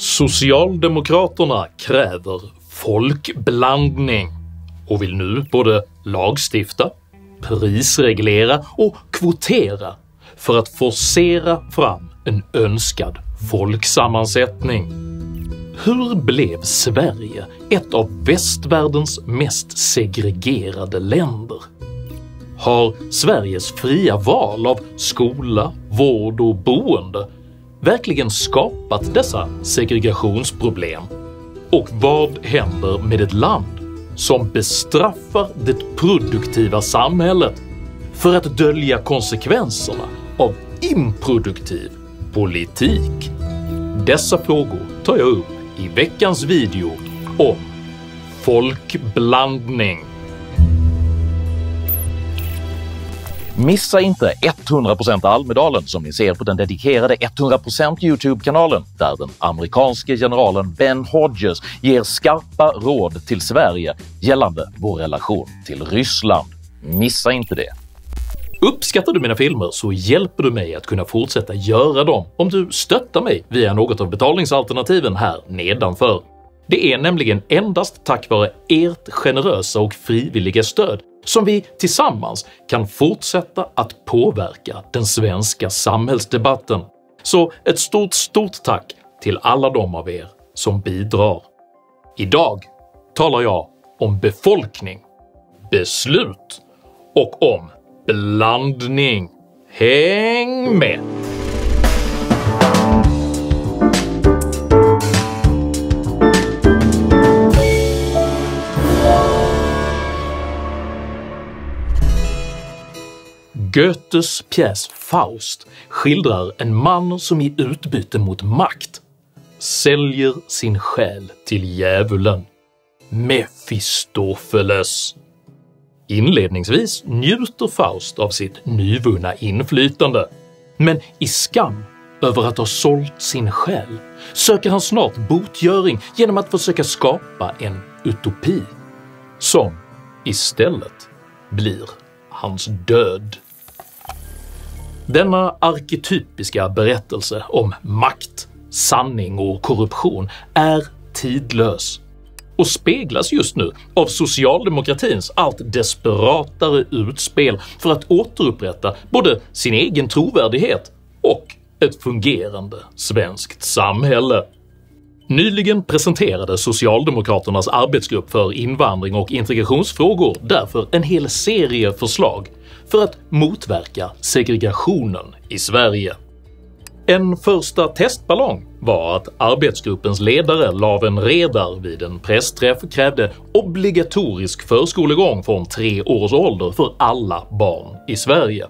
Socialdemokraterna kräver folkblandning och vill nu både lagstifta, prisreglera och kvotera för att forcera fram en önskad folksammansättning. Hur blev Sverige ett av västvärldens mest segregerade länder? Har Sveriges fria val av skola, vård och boende verkligen skapat dessa segregationsproblem? Och vad händer med ett land som bestraffar det produktiva samhället för att dölja konsekvenserna av improduktiv politik? Dessa frågor tar jag upp i veckans video om folkblandning. Missa inte 100% Almedalen som ni ser på den dedikerade 100% YouTube-kanalen där den amerikanske generalen Ben Hodges ger skarpa råd till Sverige gällande vår relation till Ryssland. Missa inte det! Uppskattar du mina filmer så hjälper du mig att kunna fortsätta göra dem om du stöttar mig via något av betalningsalternativen här nedanför. Det är nämligen endast tack vare ert generösa och frivilliga stöd som vi tillsammans kan fortsätta att påverka den svenska samhällsdebatten. Så ett stort tack till alla de av er som bidrar. Idag talar jag om befolkning, beslut och om blandning. Häng med! Goethes pjäs Faust skildrar en man som i utbyte mot makt säljer sin själ till djävulen, Mefistofeles. Inledningsvis njuter Faust av sitt nyvunna inflytande, men i skam över att ha sålt sin själ söker han snart botgöring genom att försöka skapa en utopi, som istället blir hans död. Denna arketypiska berättelse om makt, sanning och korruption är tidlös och speglas just nu av socialdemokratins allt desperatare utspel för att återupprätta både sin egen trovärdighet och ett fungerande svenskt samhälle. Nyligen presenterade Socialdemokraternas arbetsgrupp för invandring och integrationsfrågor därför en hel serie förslag för att motverka segregationen i Sverige. En första testballong var att arbetsgruppens ledare Laven Redar vid en pressträff krävde obligatorisk förskolegång från 3 års ålder för alla barn i Sverige.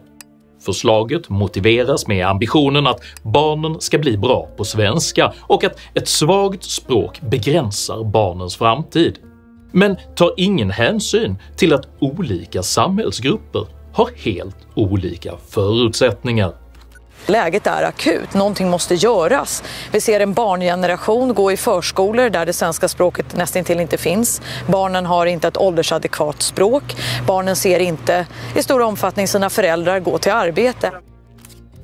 Förslaget motiveras med ambitionen att barnen ska bli bra på svenska och att ett svagt språk begränsar barnens framtid, men tar ingen hänsyn till att olika samhällsgrupper har helt olika förutsättningar. Läget är akut, någonting måste göras. Vi ser en barngeneration gå i förskolor där det svenska språket nästintill inte finns. Barnen har inte ett åldersadekvat språk. Barnen ser inte i stor omfattning sina föräldrar gå till arbete.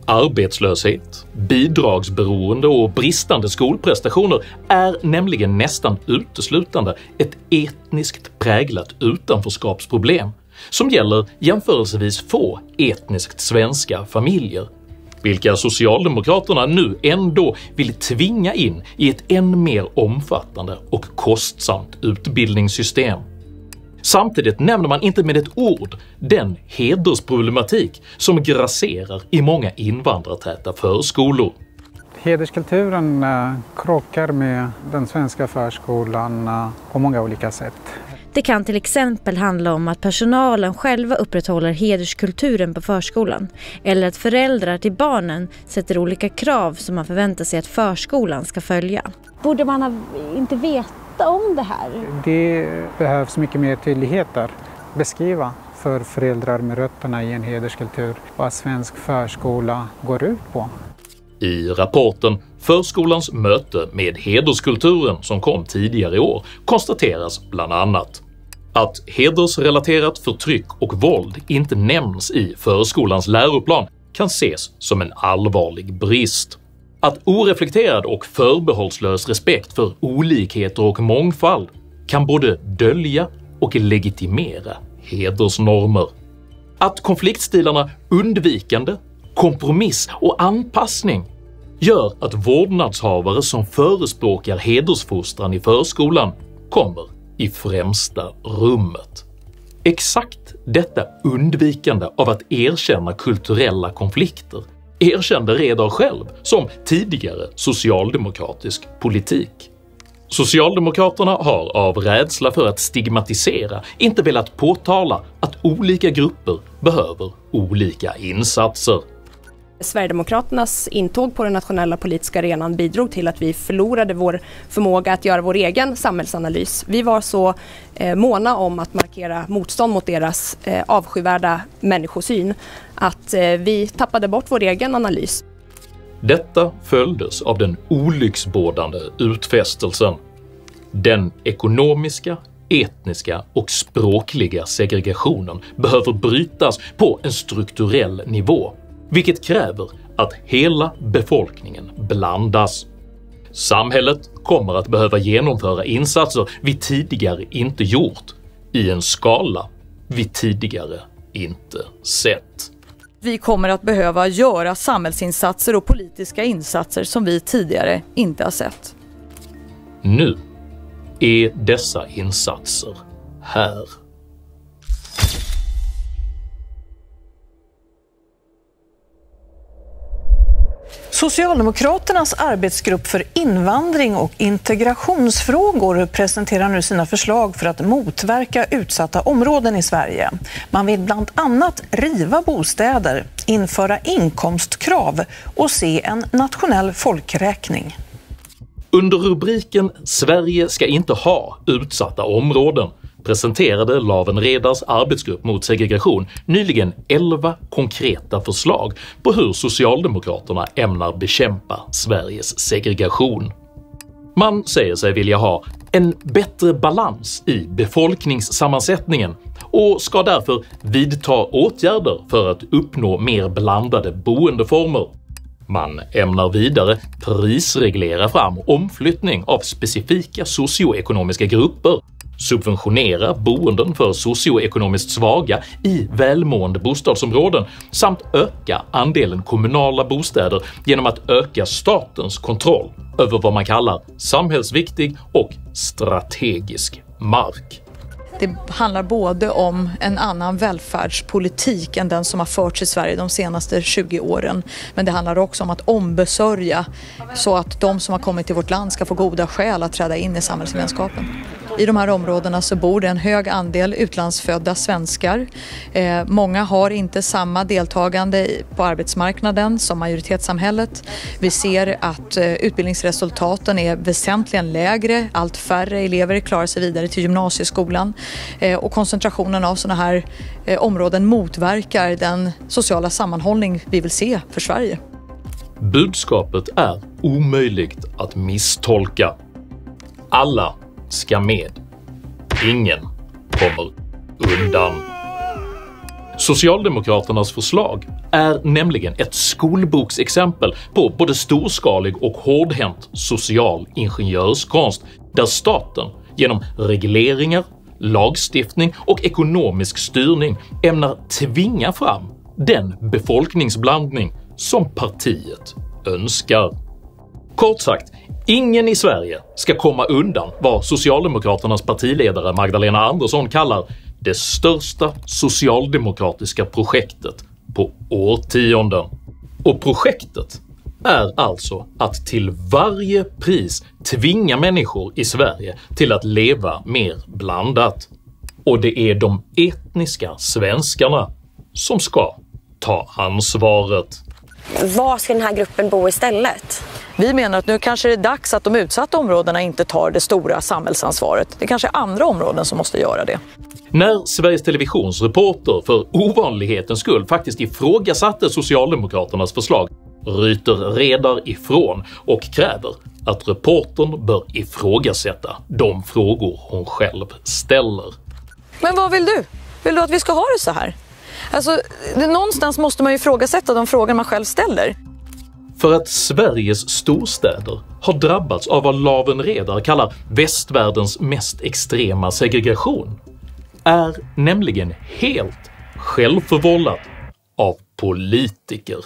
Arbetslöshet, bidragsberoende och bristande skolprestationer är nämligen nästan uteslutande ett etniskt präglat utanförskapsproblem som gäller jämförelsevis få etniskt svenska familjer, vilka Socialdemokraterna nu ändå vill tvinga in i ett än mer omfattande och kostsamt utbildningssystem. Samtidigt nämner man inte med ett ord den hedersproblematik som grasserar i många invandrartäta förskolor. Hederskulturen krockar med den svenska förskolan på många olika sätt. Det kan till exempel handla om att personalen själva upprätthåller hederskulturen på förskolan, eller att föräldrar till barnen sätter olika krav som man förväntar sig att förskolan ska följa. Borde man inte veta om det här? Det behövs mycket mer tydligheter. Beskriva för föräldrar med rötterna i en hederskultur vad svensk förskola går ut på. I rapporten Förskolans möte med hederskulturen som kom tidigare i år konstateras bland annat att hedersrelaterat förtryck och våld inte nämns i förskolans läroplan kan ses som en allvarlig brist. att oreflekterad och förbehållslös respekt för olikheter och mångfald kan både dölja och legitimera hedersnormer. Att konfliktstilarna undvikande, kompromiss och anpassning gör att vårdnadshavare som förespråkar hedersfostran i förskolan kommer i främsta rummet. Exakt detta undvikande av att erkänna kulturella konflikter erkände Redar själv som tidigare socialdemokratisk politik. Socialdemokraterna har av rädsla för att stigmatisera inte velat påtala att olika grupper behöver olika insatser. Sverigedemokraternas intåg på den nationella politiska arenan bidrog till att vi förlorade vår förmåga att göra vår egen samhällsanalys. Vi var så måna om att markera motstånd mot deras avskyvärda människosyn att vi tappade bort vår egen analys. Detta följdes av den olycksbådande utfästelsen. Den ekonomiska, etniska och språkliga segregationen behöver brytas på en strukturell nivå, vilket kräver att hela befolkningen blandas. Samhället kommer att behöva genomföra insatser vi tidigare inte gjort i en skala vi tidigare inte sett. Vi kommer att behöva göra samhällsinsatser och politiska insatser som vi tidigare inte har sett. Nu är dessa insatser här. Socialdemokraternas arbetsgrupp för invandring och integrationsfrågor presenterar nu sina förslag för att motverka utsatta områden i Sverige. Man vill bland annat riva bostäder, införa inkomstkrav och se en nationell folkräkning. Under rubriken “Sverige ska inte ha utsatta områden” presenterade Lawen Redars arbetsgrupp mot segregation nyligen 11 konkreta förslag på hur Socialdemokraterna ämnar bekämpa Sveriges segregation. Man säger sig vilja ha en bättre balans i befolkningssammansättningen och ska därför vidta åtgärder för att uppnå mer blandade boendeformer. Man ämnar vidare prisreglera fram omflyttning av specifika socioekonomiska grupper, subventionera boenden för socioekonomiskt svaga i välmående bostadsområden samt öka andelen kommunala bostäder genom att öka statens kontroll över vad man kallar samhällsviktig och strategisk mark. Det handlar både om en annan välfärdspolitik än den som har förts i Sverige de senaste 20 åren. Men det handlar också om att ombesörja så att de som har kommit till vårt land ska få goda skäl att träda in i samhällsgemenskapen. I de här områdena så bor det en hög andel utlandsfödda svenskar. Många har inte samma deltagande på arbetsmarknaden som majoritetssamhället. Vi ser att utbildningsresultaten är väsentligen lägre. Allt färre elever klarar sig vidare till gymnasieskolan. Och koncentrationen av sådana här områden motverkar den sociala sammanhållning vi vill se för Sverige. Budskapet är omöjligt att misstolka. Alla ska med. Ingen kommer undan. Socialdemokraternas förslag är nämligen ett skolboksexempel på både storskalig och hårdhänt social ingenjörskonst där staten genom regleringar, lagstiftning och ekonomisk styrning ämnar tvinga fram den befolkningsblandning som partiet önskar. Kort sagt, ingen i Sverige ska komma undan vad Socialdemokraternas partiledare Magdalena Andersson kallar det största socialdemokratiska projektet på årtionden. Och projektet är alltså att till varje pris tvinga människor i Sverige till att leva mer blandat. Och det är de etniska svenskarna som ska ta ansvaret. Var ska den här gruppen bo istället? Vi menar att nu kanske det är dags att de utsatta områdena inte tar det stora samhällsansvaret. Det kanske är andra områden som måste göra det. När Sveriges Televisions reporter för ovanlighetens skull faktiskt ifrågasatte Socialdemokraternas förslag ryter Redar ifrån och kräver att reportern bör ifrågasätta de frågor hon själv ställer. Men vad vill du? Vill du att vi ska ha det så här? Alltså, någonstans måste man ju ifrågasätta de frågor man själv ställer. för att Sveriges storstäder har drabbats av vad Laven Redar kallar västvärldens mest extrema segregation är nämligen helt självförvållat av politiker.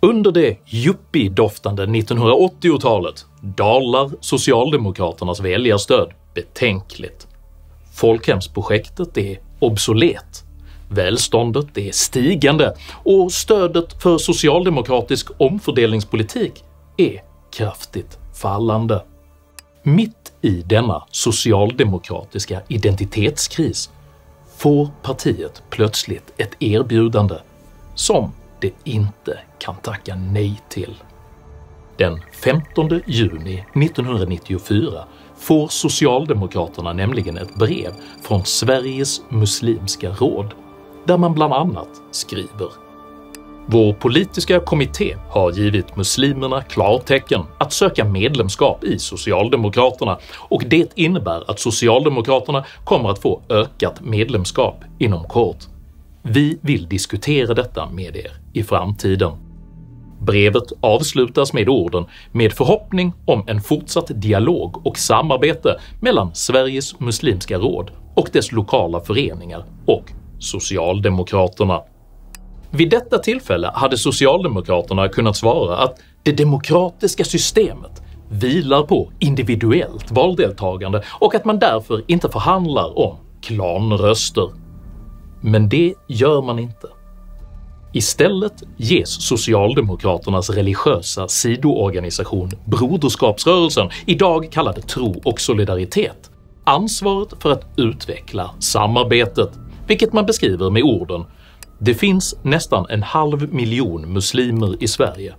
Under det yuppie-doftande 1980-talet dalar Socialdemokraternas väljarstöd betänkligt. Folkhemsprojektet är obsolet, välståndet är stigande och stödet för socialdemokratisk omfördelningspolitik är kraftigt fallande. Mitt i denna socialdemokratiska identitetskris får partiet plötsligt ett erbjudande som det inte kan tacka nej till. Den 15 juni 1994 får Socialdemokraterna nämligen ett brev från Sveriges muslimska råd där man bland annat skriver: “Vår politiska kommitté har givit muslimerna klartecken att söka medlemskap i Socialdemokraterna och det innebär att Socialdemokraterna kommer att få ökat medlemskap inom kort. Vi vill diskutera detta med er i framtiden.” Brevet avslutas med orden med förhoppning om en fortsatt dialog och samarbete mellan Sveriges muslimska råd och dess lokala föreningar och Socialdemokraterna. Vid detta tillfälle hade Socialdemokraterna kunnat svara att det demokratiska systemet vilar på individuellt valdeltagande och att man därför inte förhandlar om klanröster. Men det gör man inte. Istället ges Socialdemokraternas religiösa sidoorganisation Broderskapsrörelsen, idag kallad Tro och Solidaritet, ansvaret för att utveckla samarbetet, vilket man beskriver med orden “Det finns nästan 500 000 muslimer i Sverige.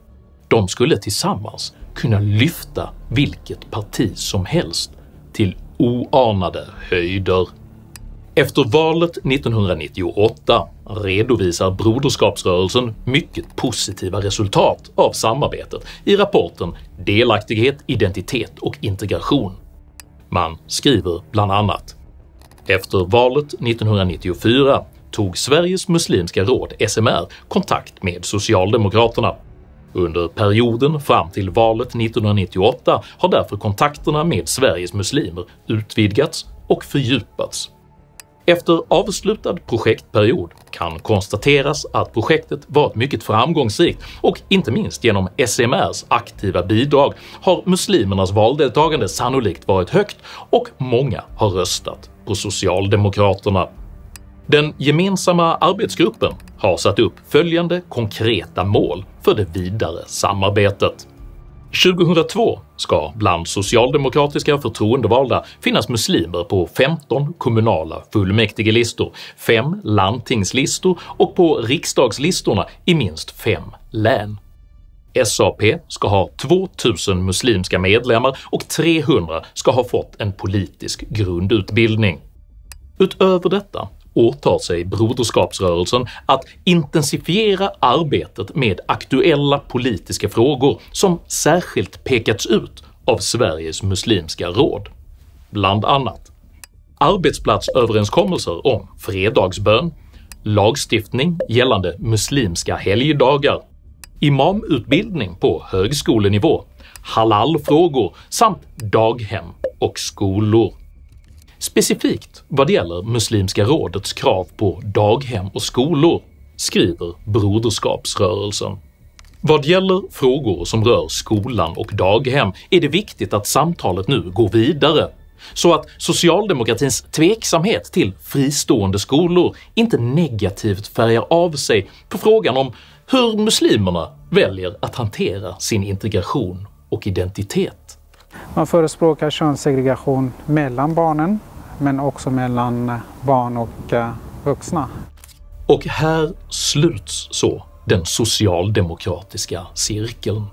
De skulle tillsammans kunna lyfta vilket parti som helst till oanade höjder.” Efter valet 1998 redovisar Broderskapsrörelsen mycket positiva resultat av samarbetet i rapporten “Delaktighet, identitet och integration”. Man skriver bland annat: “Efter valet 1994 tog Sveriges muslimska råd SMR kontakt med Socialdemokraterna. Under perioden fram till valet 1998 har därför kontakterna med Sveriges muslimer utvidgats och fördjupats. Efter avslutad projektperiod kan konstateras att projektet varit mycket framgångsrikt och inte minst genom SMRs aktiva bidrag har muslimernas valdeltagande sannolikt varit högt och många har röstat på Socialdemokraterna. Den gemensamma arbetsgruppen har satt upp följande konkreta mål för det vidare samarbetet. 2002 ska bland socialdemokratiska förtroendevalda finnas muslimer på 15 kommunala fullmäktigelistor, 5 landtingslistor och på riksdagslistorna i minst 5 län. SAP ska ha 2000 muslimska medlemmar och 300 ska ha fått en politisk grundutbildning. Utöver detta åtar sig Broderskapsrörelsen att intensifiera arbetet med aktuella politiska frågor som särskilt pekats ut av Sveriges muslimska råd. Bland annat arbetsplatsöverenskommelser om fredagsbön, lagstiftning gällande muslimska helgdagar, imamutbildning på högskolenivå, halalfrågor samt daghem och skolor. Specifikt vad gäller Muslimska rådets krav på daghem och skolor skriver Broderskapsrörelsen: “Vad gäller frågor som rör skolan och daghem är det viktigt att samtalet nu går vidare så att socialdemokratins tveksamhet till fristående skolor inte negativt färgar av sig på frågan om hur muslimerna väljer att hantera sin integration och identitet.” Man förespråkar könssegregation mellan barnen, men också mellan barn och vuxna. Och här sluts så den socialdemokratiska cirkeln.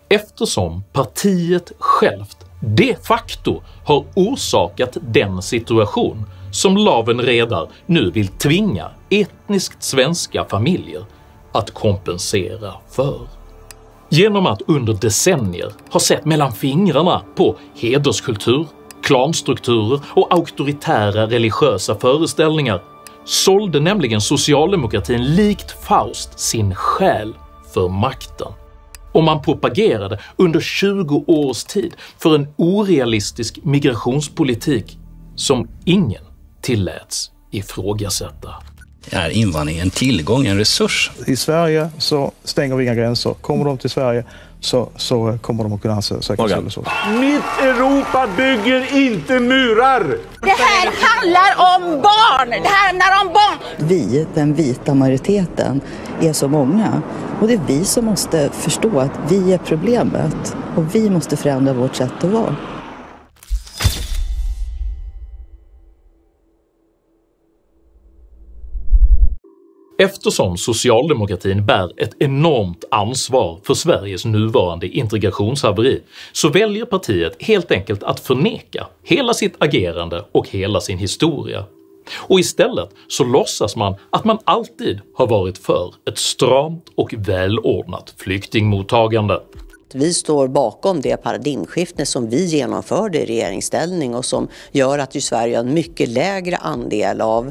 Eftersom partiet självt de facto har orsakat den situation som Laven Redar nu vill tvinga etniskt svenska familjer att kompensera för. Genom att under decennier ha sett mellan fingrarna på hederskultur, klanstrukturer och auktoritära religiösa föreställningar sålde nämligen socialdemokratin likt Faust sin själ för makten. Och man propagerade under 20 års tid för en orealistisk migrationspolitik som ingen tilläts ifrågasätta. Är invandring en tillgång, en resurs? I Sverige så stänger vi inga gränser. Kommer de till Sverige så kommer de att kunna söka asyl hos oss. Mitt Europa bygger inte murar! Det här handlar om barn! Det handlar om barn! Vi, den vita majoriteten, är så många. Och det är vi som måste förstå att vi är problemet. Och vi måste förändra vårt sätt att vara. Eftersom socialdemokratin bär ett enormt ansvar för Sveriges nuvarande integrationshaveri så väljer partiet helt enkelt att förneka hela sitt agerande och hela sin historia. Och istället så låtsas man att man alltid har varit för ett stramt och välordnat flyktingmottagande. Vi står bakom det paradigmskifte som vi genomförde i regeringsställning och som gör att Sverige har en mycket lägre andel av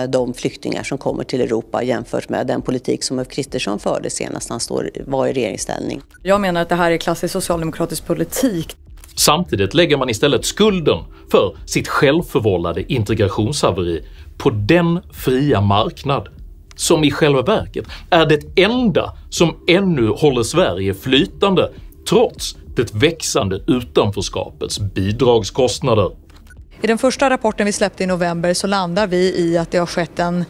de flyktingar som kommer till Europa jämfört med den politik som Ulf Kristersson förde senast han var i regeringsställning. Jag menar att det här är klassisk socialdemokratisk politik. Samtidigt lägger man istället skulden för sitt självförvållade integrationshaveri på den fria marknad som i själva verket är det enda som ännu håller Sverige flytande trots det växande utanförskapets bidragskostnader. I den första rapporten vi släppte i november så landar vi i att det har skett en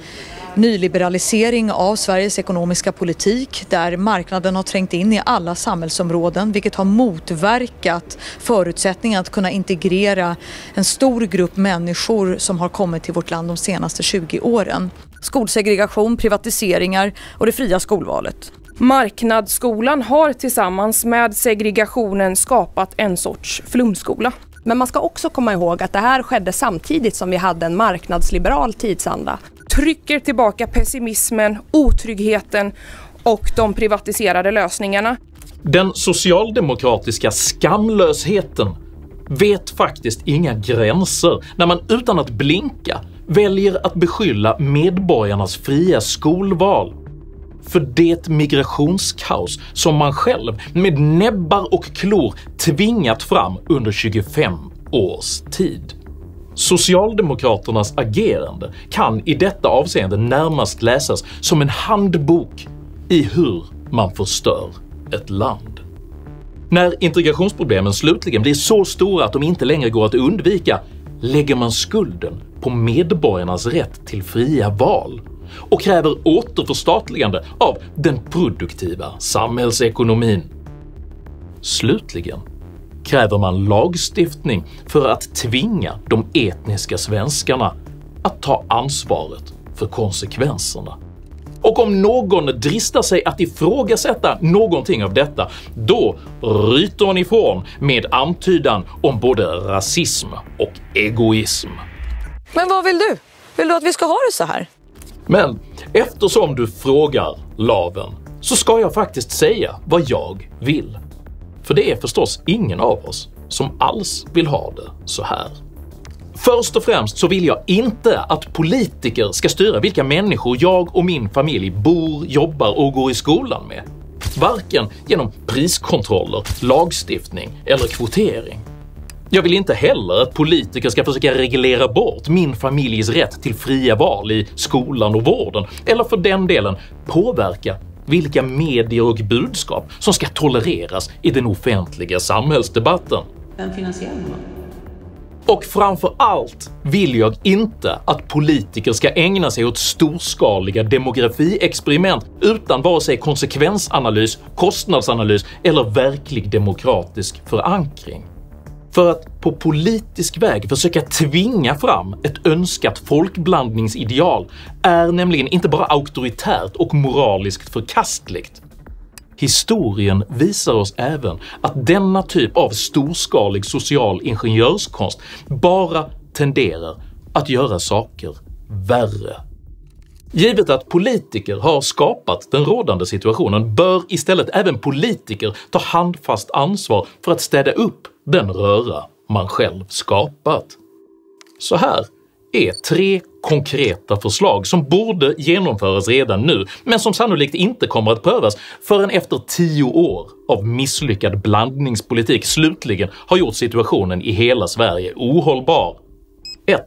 nyliberalisering av Sveriges ekonomiska politik där marknaden har trängt in i alla samhällsområden, vilket har motverkat förutsättningar att kunna integrera en stor grupp människor som har kommit till vårt land de senaste 20 åren. Skolsegregation, privatiseringar och det fria skolvalet. Marknadsskolan har tillsammans med segregationen skapat en sorts flumskola. Men man ska också komma ihåg att det här skedde samtidigt som vi hade en marknadsliberal tidsanda. Trycker tillbaka pessimismen, otryggheten och de privatiserade lösningarna. Den socialdemokratiska skamlösheten vet faktiskt inga gränser när man utan att blinka väljer att beskylla medborgarnas fria skolval för det migrationskaos som man själv med näbbar och klor tvingat fram under 25 års tid. Socialdemokraternas agerande kan i detta avseende närmast läsas som en handbok i hur man förstör ett land. När integrationsproblemen slutligen blir så stora att de inte längre går att undvika lägger man skulden på medborgarnas rätt till fria val och kräver återförstatligande av den produktiva samhällsekonomin. Slutligen kräver man lagstiftning för att tvinga de etniska svenskarna att ta ansvaret för konsekvenserna. Och om någon dristar sig att ifrågasätta någonting av detta, då ryter man ifrån med antydan om både rasism och egoism. Men vad vill du? Vill du att vi ska ha det så här? Men eftersom du frågar, Laven, så ska jag faktiskt säga vad jag vill. För det är förstås ingen av oss som alls vill ha det så här. Först och främst så vill jag inte att politiker ska styra vilka människor jag och min familj bor, jobbar och går i skolan med. Varken genom priskontroller, lagstiftning eller kvotering. Jag vill inte heller att politiker ska försöka reglera bort min familjs rätt till fria val i skolan och vården, eller för den delen påverka vilka medier och budskap som ska tolereras i den offentliga samhällsdebatten. Vem finansierar man? Och framför allt vill jag inte att politiker ska ägna sig åt storskaliga demografiexperiment utan vare sig konsekvensanalys, kostnadsanalys eller verklig demokratisk förankring. För att på politisk väg försöka tvinga fram ett önskat folkblandningsideal är nämligen inte bara auktoritärt och moraliskt förkastligt. Historien visar oss även att denna typ av storskalig social ingenjörskonst bara tenderar att göra saker värre. Givet att politiker har skapat den rådande situationen bör istället även politiker ta handfast ansvar för att städa upp den röra man själv skapat. Så här är 3 konkreta förslag som borde genomföras redan nu, men som sannolikt inte kommer att prövas förrän efter 10 år av misslyckad blandningspolitik slutligen har gjort situationen i hela Sverige ohållbar. 1.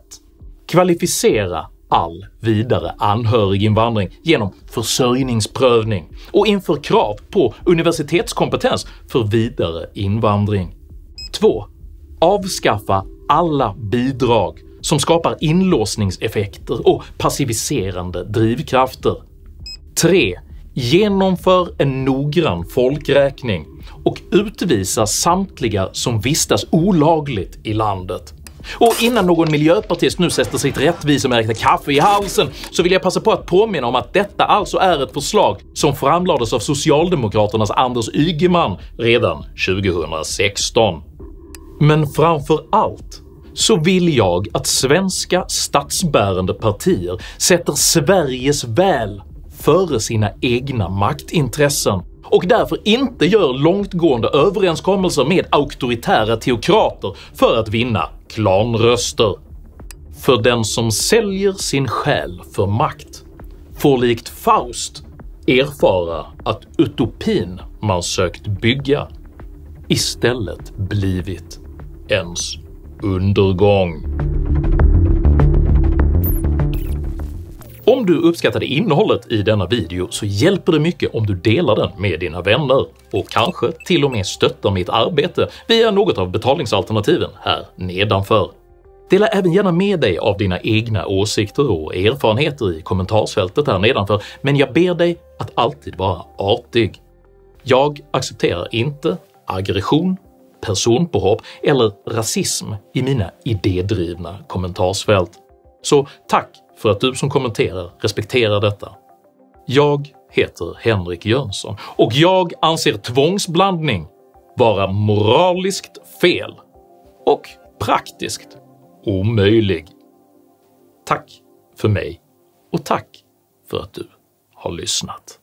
Kvalificera all vidare anhöriginvandring genom försörjningsprövning och inför krav på universitetskompetens för vidare invandring. 2. Avskaffa alla bidrag som skapar inlåsningseffekter och passiviserande drivkrafter. 3. Genomför en noggrann folkräkning och utvisa samtliga som vistas olagligt i landet. Och innan någon miljöpartist nu sätter sitt rättvisemärkta kaffe i halsen så vill jag passa på att påminna om att detta alltså är ett förslag som framlades av Socialdemokraternas Anders Ygeman redan 2016. Men framför allt så vill jag att svenska statsbärande partier sätter Sveriges väl före sina egna maktintressen och därför inte gör långtgående överenskommelser med auktoritära teokrater för att vinna klanröster. För den som säljer sin själ för makt får likt Faust erfara att utopin man sökt bygga istället blivit ens undergång. Om du uppskattade innehållet i denna video så hjälper det mycket om du delar den med dina vänner och kanske till och med stöttar mitt arbete via något av betalningsalternativen här nedanför. Dela även gärna med dig av dina egna åsikter och erfarenheter i kommentarsfältet här nedanför, men jag ber dig att alltid vara artig. Jag accepterar inte aggression, personpåhopp eller rasism i mina idédrivna kommentarsfält. Så tack för att du som kommenterar respekterar detta. Jag heter Henrik Jönsson och jag anser tvångsblandning vara moraliskt fel och praktiskt omöjlig. Tack för mig och tack för att du har lyssnat.